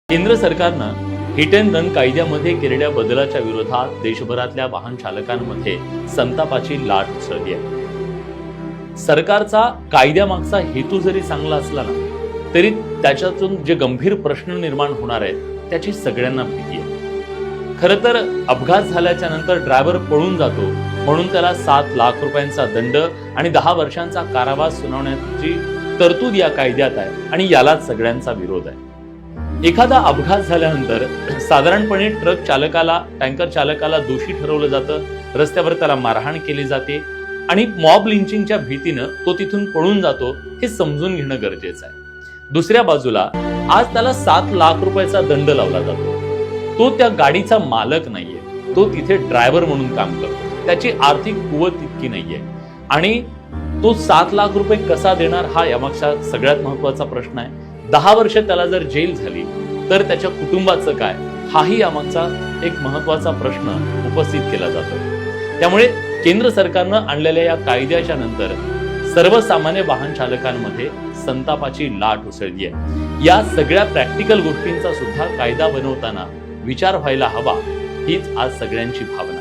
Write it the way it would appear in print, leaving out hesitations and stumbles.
केंद्र सरकारनं hit and run कायद्यामध्ये केलेल्या बदलाच्या विरोधात देशभरातल्या वाहन चालकांमध्ये संतापाची लाट उसळली आहे। सरकारचा कायद्यामागचा हेतू जरी चांगला असला ना तरी त्याच्यातून जे गंभीर प्रश्न निर्माण होणार आहेत त्याची सगळ्यांना भीती आहे। खरं तर अपघात झाल्याच्या नंतर ड्रायव्हर पळून जातो म्हणून त्याला 7 लाख रुपयांचा दंड आणि 10 वर्षांचा कारावास सुनावण्याची तरतूद या कायद्यात आहे आणि यालाच सगळ्यांचा विरोध आहे। एखादा अपघात झाल्यानंतर साधारणपणे ट्रक चालकाला टँकर चालकाला दोषी ठरवलं जातं, रस्त्यावर त्याला मारहाण केली जाते आणि मॉब लिंचिंगच्या भीतीनं तो तिथून पळून जातो हे समजून घेणं गरजेचं आहे। दुसऱ्या बाजूला आज त्याला 7 लाख रुपयाचा दंड लावला जातो। तो त्या गाडीचा मालक नाहीये, तो तिथे ड्रायव्हर म्हणून काम करतो, त्याची आर्थिक कुवत इतकी नाहीये आणि तो 7 लाख रुपये कसा देणार हा यामागचा सगळ्यात महत्वाचा प्रश्न आहे। 10 वर्ष त्याला जर जेल झाली तर त्याच्या कुटुंबाचं काय हाही यामागचा एक महत्वाचा प्रश्न उपस्थित केला जातो। त्यामुळे केंद्र सरकारनं आणलेल्या या कायद्याच्या नंतर सर्वसामान्य वाहन चालकांमध्ये संतापाची लाट उसळली आहे। या सगळ्या प्रॅक्टिकल गोष्टींचा सुद्धा कायदा बनवताना विचार व्हायला हवा हीच आज सगळ्यांची भावना